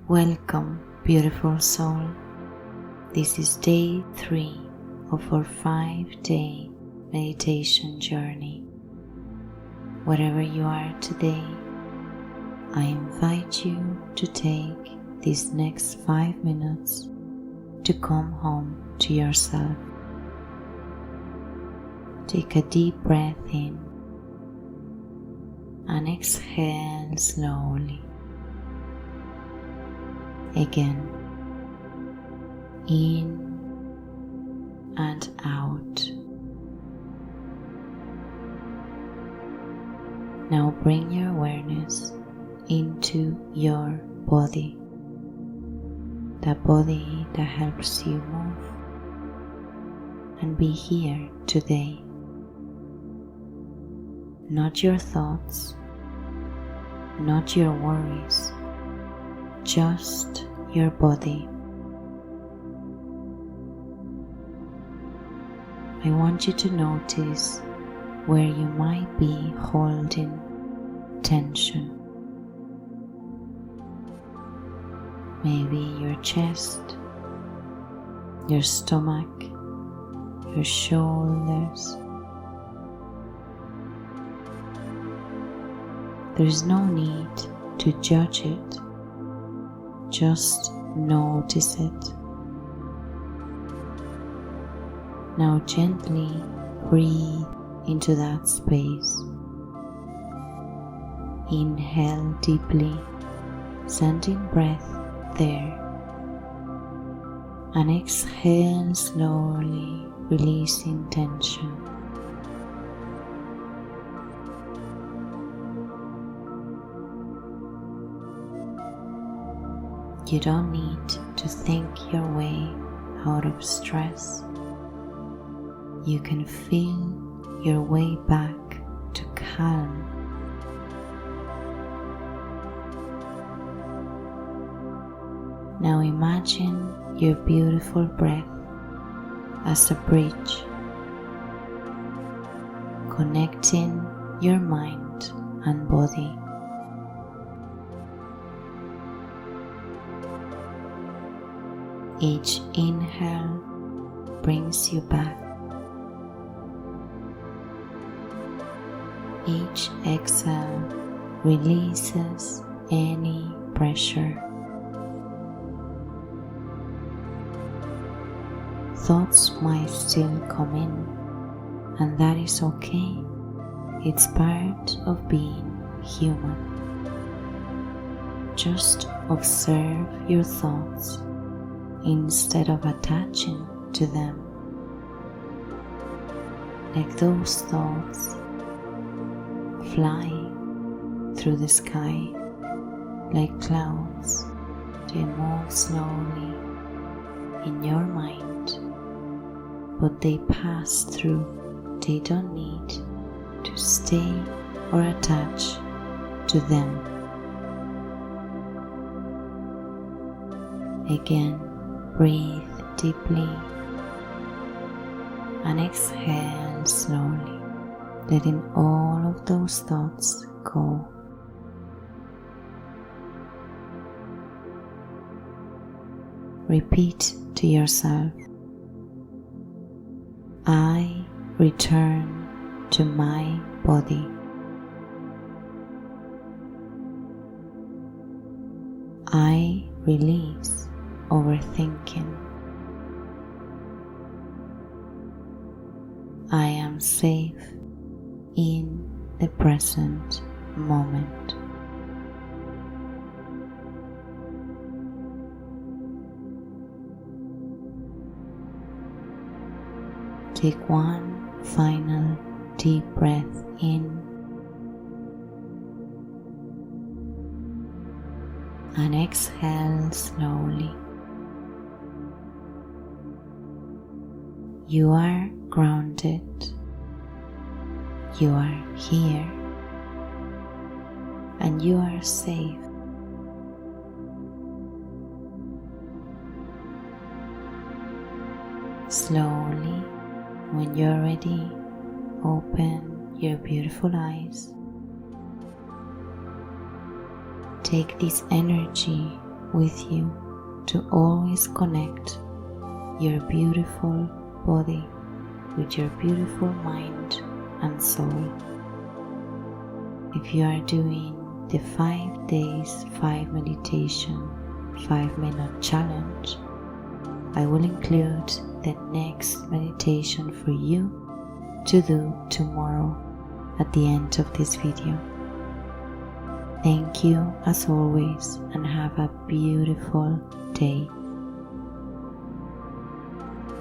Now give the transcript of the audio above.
Welcome, beautiful soul. This is day 3 of our 5-day meditation journey. Wherever you are today, I invite you to take these next 5 minutes to come home to yourself. Take a deep breath in and exhale slowly. Again, in and out. Now bring your awareness into your body, the body that helps you move and be here today. Not your thoughts, not your worries, just your body. I want you to notice where you might be holding tension. Maybe your chest, your stomach, your shoulders. There's no need to judge it. Just notice it. Now gently breathe into that space. Inhale deeply, sending breath there. And exhale slowly, releasing tension. You don't need to think your way out of stress. You can feel your way back to calm. Now imagine your beautiful breath as a bridge, connecting your mind and body. Each inhale brings you back. Each exhale releases any pressure. Thoughts might still come in, and that is okay. It's part of being human. Just observe your thoughts instead of attaching to them. Let those thoughts fly through the sky like clouds. They move slowly in your mind, but they pass through. They don't need to stay or attach to them. Again, breathe deeply and exhale slowly, letting all of those thoughts go. Repeat to yourself, I return to my body. I release overthinking. I am safe in the present moment. Take one final deep breath in and exhale slowly. You are grounded. You are here and you are safe. Slowly, when you're ready, open your beautiful eyes. Take this energy with you to always connect your beautiful body with your beautiful mind and soul. If you are doing the 5 days 5 meditation 5-minute challenge, I will include the next meditation for you to do tomorrow at the end of this video. Thank you as always, and have a beautiful day.